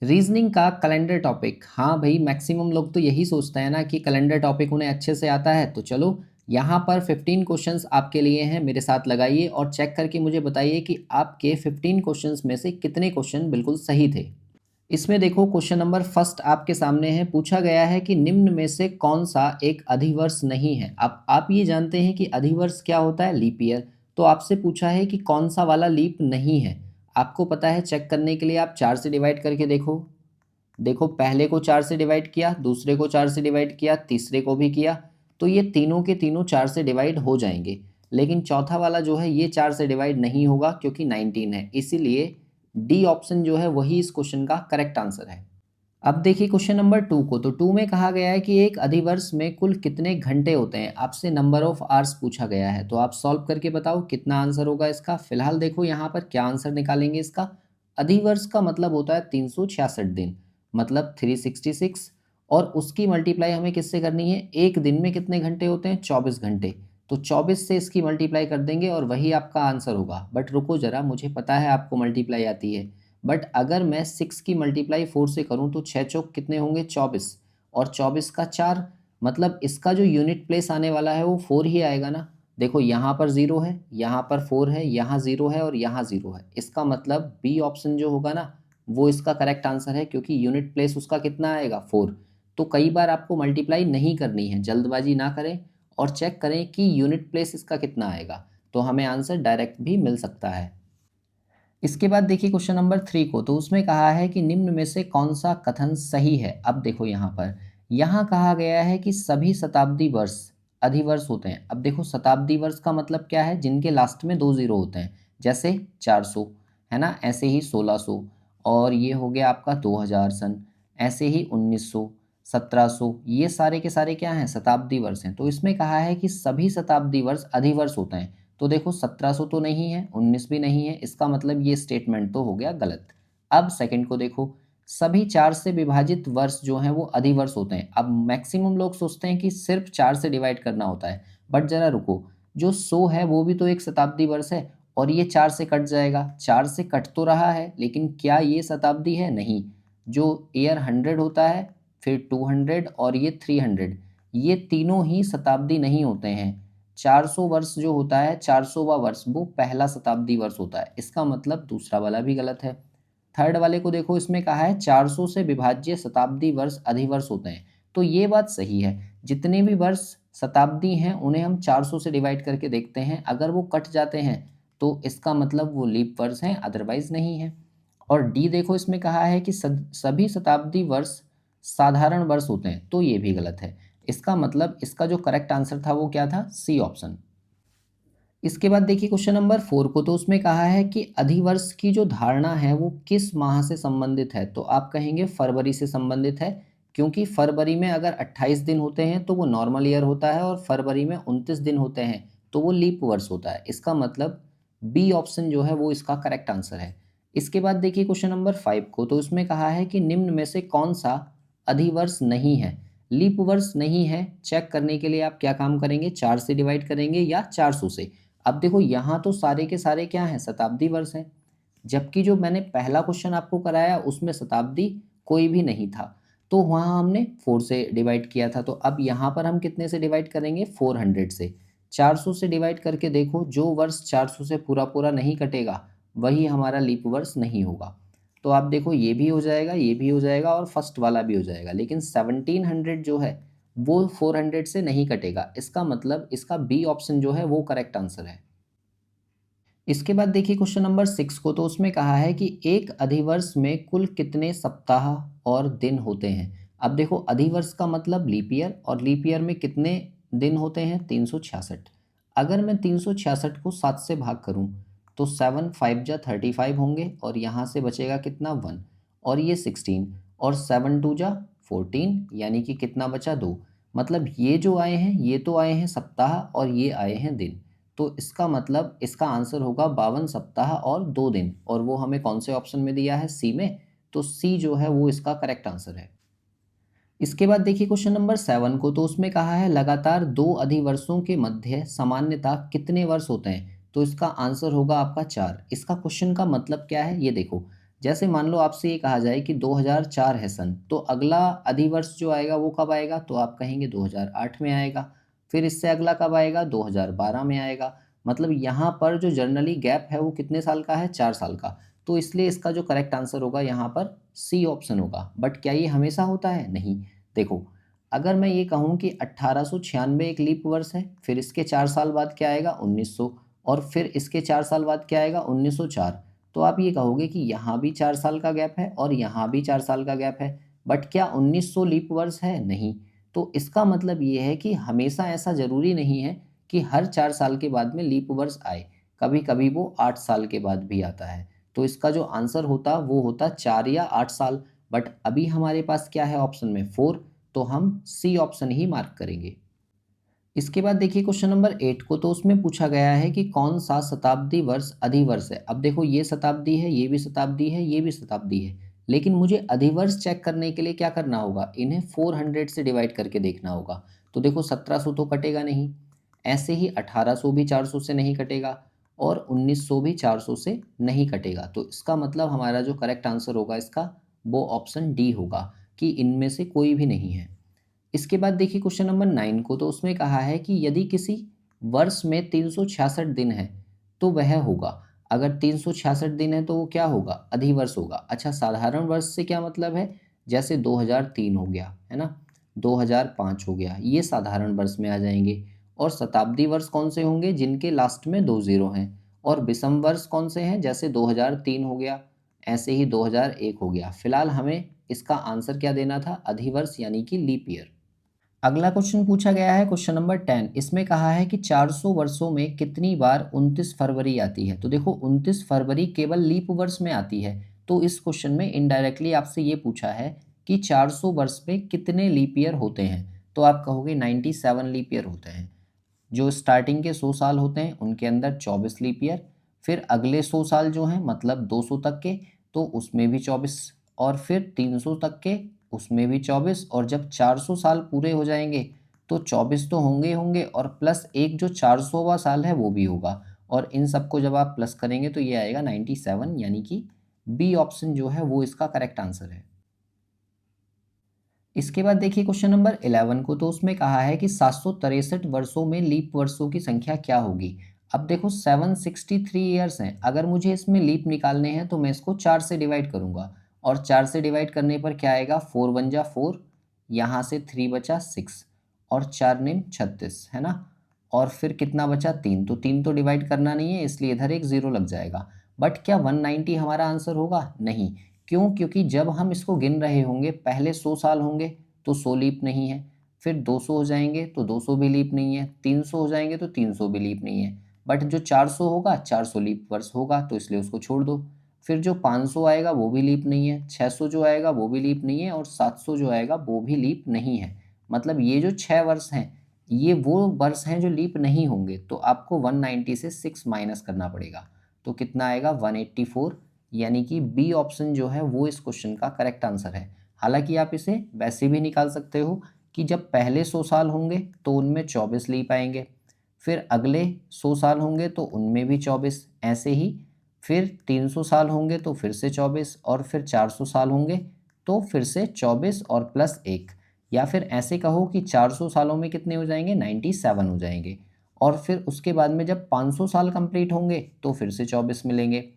Reasoning का calendar topic. हाँ भाई, मैक्सिमम लोग तो यही सोचते हैं ना कि कैलेंडर टॉपिक उन्हें अच्छे से आता है। तो चलो, यहाँ पर 15 क्वेश्चंस आपके लिए हैं, मेरे साथ लगाइए और चेक करके मुझे बताइए कि आपके 15 क्वेश्चंस में से कितने क्वेश्चन बिल्कुल सही थे। इसमें देखो, क्वेश्चन नंबर फर्स्ट आपके सामने है। पूछा गया है कि निम्न में से कौन सा एक अधिवर्ष नहीं है। अब आप ये जानते हैं कि अधिवर्ष क्या होता है, लीप ईयर। तो आपसे पूछा है कि कौन सा वाला लीप नहीं है। आपको पता है, चेक करने के लिए आप 4 से डिवाइड करके देखो। देखो, पहले को 4 से डिवाइड किया, दूसरे को 4 से डिवाइड किया, तीसरे को भी किया, तो ये तीनों के तीनों 4 से डिवाइड हो जाएंगे। लेकिन चौथा वाला जो है ये 4 से डिवाइड नहीं होगा क्योंकि 19 है। इसीलिए डी ऑप्शन जो है वही इस क्वेश्चन का करेक्ट आंसर है। अब देखिए क्वेश्चन नंबर 2 को। तो 2 में कहा गया है कि एक अधिवर्ष में कुल कितने घंटे होते हैं। आपसे नंबर ऑफ आवर्स पूछा गया है, तो आप सॉल्व करके बताओ कितना आंसर होगा इसका। फिलहाल देखो यहाँ पर क्या आंसर निकालेंगे इसका। अधिवर्ष का मतलब होता है 366 दिन, मतलब 366। और उसकी मल्टीप्लाई हमें किससे करनी है, एक दिन में कितने घंटे होते हैं, 24 घंटे। तो 24 से इसकी मल्टीप्लाई कर देंगे और वही आपका आंसर होगा। बट रुको ज़रा, मुझे पता है आपको मल्टीप्लाई आती है। बट अगर मैं 6 की मल्टीप्लाई 4 से करूं तो 6 चौक कितने होंगे, 24। और 24 का 4, मतलब इसका जो यूनिट प्लेस आने वाला है वो 4 ही आएगा ना। देखो, यहाँ पर 0 है, यहाँ पर 4 है, यहाँ 0 है और यहाँ 0 है। इसका मतलब बी ऑप्शन जो होगा ना वो इसका करेक्ट आंसर है, क्योंकि यूनिट प्लेस उसका कितना आएगा, 4। तो कई बार आपको मल्टीप्लाई नहीं करनी है, जल्दबाजी ना करें और चेक करें कि यूनिट प्लेस इसका कितना आएगा, तो हमें आंसर डायरेक्ट भी मिल सकता है। इसके बाद देखिए क्वेश्चन नंबर 3 को। तो उसमें कहा है कि निम्न में से कौन सा कथन सही है। अब देखो यहाँ कहा गया है कि सभी शताब्दी वर्ष अधिवर्ष होते हैं। अब देखो, शताब्दी वर्ष का मतलब क्या है, जिनके लास्ट में 2 जीरो होते हैं। जैसे 400 है ना, ऐसे ही 1600, और ये हो गया आपका 2000 सन, ऐसे ही 1900, 1700, ये सारे के सारे क्या हैं, शताब्दी वर्ष हैं। तो इसमें कहा है कि सभी शताब्दी वर्ष अधिवर्ष होते हैं। तो देखो, 1700 तो नहीं है, 19 भी नहीं है, इसका मतलब ये स्टेटमेंट तो हो गया गलत। अब सेकंड को देखो, सभी 4 से विभाजित वर्ष जो हैं वो अधिवर्ष होते हैं। अब मैक्सिमम लोग सोचते हैं कि सिर्फ 4 से डिवाइड करना होता है, बट जरा रुको, जो 100 है वो भी तो एक शताब्दी वर्ष है और ये 4 से कट जाएगा। 4 से कट तो रहा है, लेकिन क्या ये शताब्दी है, नहीं। जो ईयर 100 होता है, फिर 200 और ये 300, ये तीनों ही शताब्दी नहीं होते हैं। 400 वर्ष जो होता है, 400वां वर्ष, वो पहला शताब्दी वर्ष होता है। इसका मतलब दूसरा वाला भी गलत है। थर्ड वाले को देखो, इसमें कहा है 400 से विभाज्य शताब्दी वर्ष अधिवर्ष होते हैं। तो ये बात सही है, जितने भी वर्ष शताब्दी हैं उन्हें हम 400 से डिवाइड करके देखते हैं। अगर वो कट जाते हैं तो इसका मतलब वो लीप वर्ष हैं, अदरवाइज नहीं है। और डी देखो, इसमें कहा है कि सभी शताब्दी वर्ष साधारण वर्ष होते हैं, तो ये भी गलत है। इसका मतलब इसका जो करेक्ट आंसर था वो क्या था, सी ऑप्शन। इसके बाद देखिए क्वेश्चन नंबर 4 को। तो उसमें कहा है कि अधिवर्ष की जो धारणा है वो किस माह से संबंधित है। तो आप कहेंगे फरवरी से संबंधित है, क्योंकि फरवरी में अगर 28 दिन होते हैं तो वो नॉर्मल ईयर होता है और फरवरी में 29 दिन होते हैं तो वो लीप वर्ष होता है। इसका मतलब बी ऑप्शन जो है वो इसका करेक्ट आंसर है। इसके बाद देखिए क्वेश्चन नंबर 5 को। तो उसमें कहा है कि निम्न में से कौन सा अधिवर्ष नहीं है, लीप वर्ष नहीं है। चेक करने के लिए आप क्या काम करेंगे, 4 से डिवाइड करेंगे या 400 से। अब देखो, यहाँ तो सारे के सारे क्या हैं, शताब्दी वर्ष हैं, जबकि जो मैंने पहला क्वेश्चन आपको कराया उसमें शताब्दी कोई भी नहीं था, तो वहाँ हमने 4 से डिवाइड किया था। तो अब यहाँ पर हम कितने से डिवाइड करेंगे, 400 से। 400 से डिवाइड करके देखो, जो वर्ष 400 से पूरा पूरा नहीं कटेगा वही हमारा लीप वर्ष नहीं होगा। तो आप देखो, ये भी हो जाएगा, ये भी हो जाएगा और फर्स्ट वाला भी हो जाएगा, लेकिन 1700 जो है वो 400 से नहीं कटेगा। इसका मतलब इसका बी ऑप्शन जो है वो करेक्ट आंसर है। इसके बाद देखिए क्वेश्चन नंबर 6 को। तो उसमें कहा है कि एक अधिवर्ष में कुल कितने सप्ताह और दिन होते हैं। अब देखो, अधिवर्ष का मतलब लीप ईयर, और लीप ईयर में कितने दिन होते हैं, 366। अगर मैं 366 को 7 से भाग करूं तो 7 5 जा 35 होंगे और यहाँ से बचेगा कितना, 1, और ये 16, और 7 2 जा 14, यानी कि कितना बचा, 2। मतलब ये जो आए हैं ये तो आए हैं सप्ताह और ये आए हैं दिन। तो इसका मतलब इसका आंसर होगा 52 सप्ताह और 2 दिन, और वो हमें कौन से ऑप्शन में दिया है, सी में। तो सी जो है वो इसका करेक्ट आंसर है। इसके बाद देखिए क्वेश्चन नंबर 7 को। तो उसमें कहा है लगातार 2 अधिवर्षों के मध्य सामान्यतः कितने वर्ष होते हैं। तो इसका आंसर होगा आपका 4। इसका क्वेश्चन का मतलब क्या है, ये देखो, जैसे मान लो आपसे ये कहा जाए कि 2004 है सन, तो अगला अधिवर्ष जो आएगा वो कब आएगा, तो आप कहेंगे 2008 में आएगा। फिर इससे अगला कब आएगा, 2012 में आएगा। मतलब यहाँ पर जो जनरली गैप है वो कितने साल का है, 4 साल का। तो इसलिए इसका जो करेक्ट आंसर होगा यहाँ पर सी ऑप्शन होगा। बट क्या ये हमेशा होता है, नहीं। देखो, अगर मैं ये कहूँ कि 1896 एक लीप वर्ष है, फिर इसके 4 साल बाद क्या आएगा, 1900, और फिर इसके 4 साल बाद क्या आएगा, 1904, तो आप ये कहोगे कि यहाँ भी 4 साल का गैप है और यहाँ भी 4 साल का गैप है। बट क्या 1900 लीप वर्ष है, नहीं। तो इसका मतलब ये है कि हमेशा ऐसा ज़रूरी नहीं है कि हर 4 साल के बाद में लीप वर्ष आए, कभी कभी वो 8 साल के बाद भी आता है। तो इसका जो आंसर होता वो होता 4 या 8 साल। बट अभी हमारे पास क्या है ऑप्शन में, 4, तो हम सी ऑप्शन ही मार्क करेंगे। इसके बाद देखिए क्वेश्चन नंबर 8 को, तो उसमें पूछा गया है कि कौन सा शताब्दी वर्ष अधिवर्ष है। अब देखो, ये शताब्दी है, ये भी शताब्दी है, ये भी शताब्दी है, लेकिन मुझे अधिवर्ष चेक करने के लिए क्या करना होगा, इन्हें 400 से डिवाइड करके देखना होगा। तो देखो 1700 तो कटेगा नहीं, ऐसे ही 1800 भी 400 से नहीं कटेगा, और 1900 भी 400 से नहीं कटेगा। तो इसका मतलब हमारा जो करेक्ट आंसर होगा इसका, वो ऑप्शन डी होगा कि इनमें से कोई भी नहीं है। इसके बाद देखिए क्वेश्चन नंबर 9 को, तो उसमें कहा है कि यदि किसी वर्ष में 366 दिन है तो वह होगा। अगर 366 दिन है तो वो क्या होगा, अधिवर्ष होगा। अच्छा, साधारण वर्ष से क्या मतलब है, जैसे 2003 हो गया है ना, 2005 हो गया, ये साधारण वर्ष में आ जाएंगे। और शताब्दी वर्ष कौन से होंगे, जिनके लास्ट में 2 जीरो हैं। और विषम वर्ष कौन से हैं, जैसे 2003 हो गया, ऐसे ही 2001 हो गया। फिलहाल हमें इसका आंसर क्या देना था, अधिवर्ष यानी कि लीप ईयर। अगला क्वेश्चन पूछा गया है क्वेश्चन नंबर 10। इसमें कहा है कि 400 वर्षों में कितनी बार 29 फरवरी आती है। तो देखो 29 फरवरी केवल लीप वर्ष में आती है। तो इस क्वेश्चन में इनडायरेक्टली आपसे ये पूछा है कि 400 वर्ष में कितने लीप ईयर होते हैं। तो आप कहोगे 97 लीप ईयर होते हैं। जो स्टार्टिंग के 100 साल होते हैं उनके अंदर 24 लीप ईयर, फिर अगले 100 साल जो हैं मतलब 200 तक के, तो उसमें भी 24, और फिर 300 तक के, उसमें भी 24, और जब 400 साल पूरे हो जाएंगे तो 24 तो होंगे ही होंगे, और प्लस एक जो 400वां साल है वो भी होगा। और इन सबको जब आप प्लस करेंगे तो ये आएगा 97, यानी कि बी ऑप्शन जो है वो इसका करेक्ट आंसर है। इसके बाद देखिए क्वेश्चन नंबर 11 को, तो उसमें कहा है कि 763 वर्षों में लीप वर्षों की संख्या क्या होगी। अब देखो 763 ईयर्स हैं, अगर मुझे इसमें लीप निकालने हैं तो मैं इसको 4 से डिवाइड करूंगा, और 4 से डिवाइड करने पर क्या आएगा, 4 वन जा 4, यहाँ से 3 बचा 6, और 4 नेम 36 है ना। और फिर कितना बचा, 3, तो 3 तो डिवाइड करना नहीं है, इसलिए इधर एक ज़ीरो लग जाएगा। बट क्या 190 हमारा आंसर होगा, नहीं। क्यों, क्योंकि जब हम इसको गिन रहे होंगे पहले 100 साल होंगे तो 100 लीप नहीं है, फिर 200 हो जाएंगे तो 200 भी लीप नहीं है, 300 हो जाएंगे तो 300 भी लीप नहीं है। बट जो 400 होगा, 400 लीप वर्ष होगा, तो इसलिए उसको छोड़ दो। फिर जो 500 आएगा वो भी लीप नहीं है, 600 जो आएगा वो भी लीप नहीं है, और 700 जो आएगा वो भी लीप नहीं है। मतलब ये जो 6 वर्ष हैं ये वो वर्ष हैं जो लीप नहीं होंगे। तो आपको 190 से 6 माइनस करना पड़ेगा, तो कितना आएगा, 184, यानी कि बी ऑप्शन जो है वो इस क्वेश्चन का करेक्ट आंसर है। हालांकि आप इसे वैसे भी निकाल सकते हो कि जब पहले 100 साल होंगे तो उनमें 24 लीप आएंगे, फिर अगले 100 साल होंगे तो उनमें भी 24, ऐसे ही फिर 300 साल होंगे तो फिर से 24, और फिर 400 साल होंगे तो फिर से 24 और प्लस 1, या फिर ऐसे कहो कि 400 सालों में कितने हो जाएंगे, 97 हो जाएंगे। और फिर उसके बाद में जब 500 साल कंप्लीट होंगे तो फिर से 24 मिलेंगे,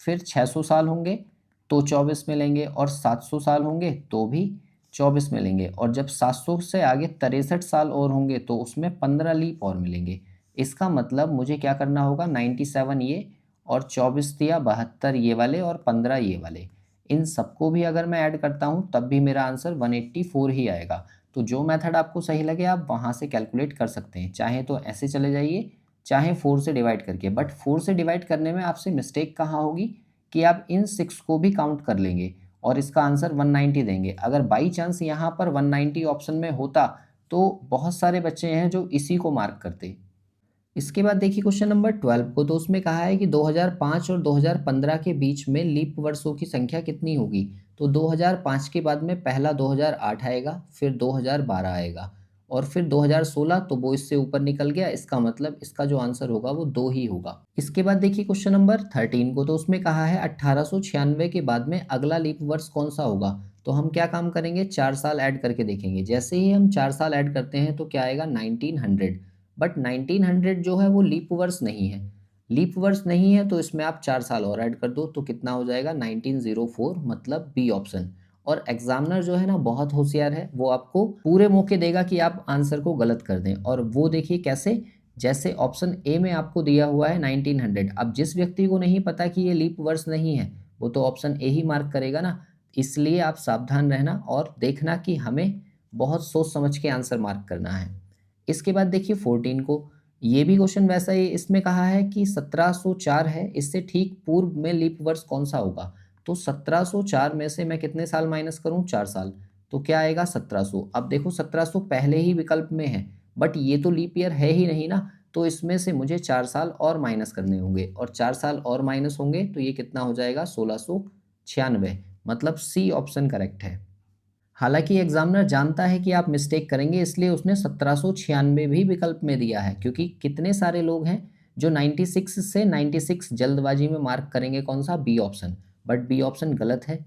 फिर 600 साल होंगे तो 24 मिलेंगे, और 700 साल होंगे तो भी 24 मिलेंगे, और जब 700 से आगे 63 साल और होंगे तो उसमें 15 लीप और मिलेंगे। इसका मतलब मुझे क्या करना होगा, 97 ये, और 24 दिया 72 ये वाले, और 15 ये वाले, इन सबको भी अगर मैं ऐड करता हूँ तब भी मेरा आंसर 184 ही आएगा। तो जो मेथड आपको सही लगे आप वहाँ से कैलकुलेट कर सकते हैं, चाहे तो ऐसे चले जाइए, चाहे 4 से डिवाइड करके। बट 4 से डिवाइड करने में आपसे मिस्टेक कहाँ होगी कि आप इन 6 को भी काउंट कर लेंगे और इसका आंसर 190 देंगे। अगर बाई चांस यहाँ पर 190 ऑप्शन में होता तो बहुत सारे बच्चे हैं जो इसी को मार्क करते। इसके बाद देखिए क्वेश्चन नंबर 12 को, तो उसमें कहा है कि 2005 और 2015 के बीच में लीप वर्षों की संख्या कितनी होगी। तो 2005 के बाद में पहला 2008 आएगा, फिर 2012 आएगा, और फिर 2016 तो वो इससे ऊपर निकल गया, इसका मतलब इसका जो आंसर होगा वो 2 ही होगा। इसके बाद देखिए क्वेश्चन नंबर 13 को, तो उसमें कहा है 1896 के बाद में अगला लीप वर्ष कौन सा होगा। तो हम क्या काम करेंगे, 4 साल ऐड करके देखेंगे। जैसे ही हम 4 साल ऐड करते हैं तो क्या आएगा 1900, बट 1900 जो है वो लीप वर्ष नहीं है। लीप वर्ष नहीं है तो इसमें आप 4 साल और ऐड कर दो तो कितना हो जाएगा 1904, मतलब बी ऑप्शन। और एग्जामिनर जो है ना बहुत होशियार है, वो आपको पूरे मौके देगा कि आप आंसर को गलत कर दें। और वो देखिए कैसे, जैसे ऑप्शन ए में आपको दिया हुआ है 1900, अब जिस व्यक्ति को नहीं पता कि ये लीप वर्ष नहीं है वो तो ऑप्शन ए ही मार्क करेगा ना। इसलिए आप सावधान रहना और देखना कि हमें बहुत सोच समझ के आंसर मार्क करना है। इसके बाद देखिए 14 को, ये भी क्वेश्चन वैसा ही, इसमें कहा है कि 1704 है, इससे ठीक पूर्व में लीप वर्ष कौन सा होगा। तो 1704 में से मैं कितने साल माइनस करूं, 4 साल, तो क्या आएगा 1700। अब देखो 1700 पहले ही विकल्प में है, बट ये तो लीप ईयर है ही नहीं ना, तो इसमें से मुझे 4 साल और माइनस करने होंगे, और 4 साल और माइनस होंगे तो ये कितना हो जाएगा 1696, मतलब सी ऑप्शन करेक्ट है। हालांकि एग्जामिनर जानता है कि आप मिस्टेक करेंगे, इसलिए उसने 1796 भी विकल्प में दिया है, क्योंकि कितने सारे लोग हैं जो 96 से 96 जल्दबाजी में मार्क करेंगे कौन सा, B option, but B option गलत है।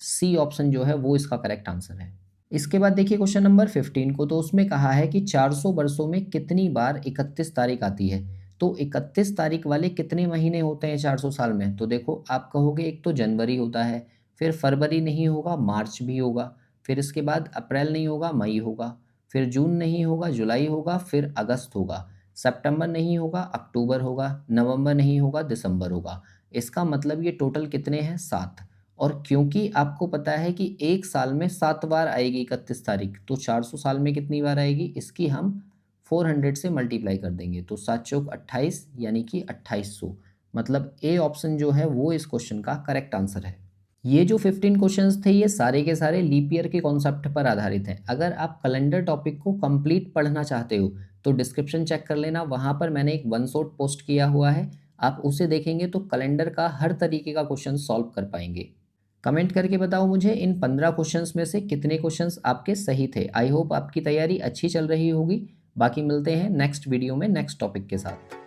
सी ऑप्शन जो है वो इसका करेक्ट आंसर है। इसके बाद देखिए क्वेश्चन नंबर 15 को, तो उसमें कहा है कि 400 वर्षों में कितनी बार 31 तारीख आती है। तो 31 तारीख वाले कितने महीने होते हैं 400 साल में, तो देखो आप कहोगे एक तो जनवरी होता है, फिर फरवरी नहीं होगा, मार्च भी होगा, फिर इसके बाद अप्रैल नहीं होगा, मई होगा, फिर जून नहीं होगा, जुलाई होगा, फिर अगस्त होगा, सितंबर नहीं होगा, अक्टूबर होगा, नवंबर नहीं होगा, दिसंबर होगा। इसका मतलब ये टोटल कितने हैं, 7। और क्योंकि आपको पता है कि एक साल में 7 बार आएगी 31 तारीख, तो 400 साल में कितनी बार आएगी, इसकी हम 400 से मल्टीप्लाई कर देंगे, तो 7 चौक 28 यानी कि 2800, मतलब ए ऑप्शन जो है वो इस क्वेश्चन का करेक्ट आंसर है। ये जो 15 क्वेश्चंस थे ये सारे के सारे लीप ईयर के कॉन्सेप्ट पर आधारित हैं। अगर आप कैलेंडर टॉपिक को कंप्लीट पढ़ना चाहते हो तो डिस्क्रिप्शन चेक कर लेना, वहाँ पर मैंने एक वन शॉट पोस्ट किया हुआ है, आप उसे देखेंगे तो कैलेंडर का हर तरीके का क्वेश्चन सॉल्व कर पाएंगे। कमेंट करके बताओ मुझे इन 15 क्वेश्चंस में से कितने क्वेश्चंस आपके सही थे। आई होप आपकी तैयारी अच्छी चल रही होगी। बाकी मिलते हैं नेक्स्ट वीडियो में नेक्स्ट टॉपिक के साथ।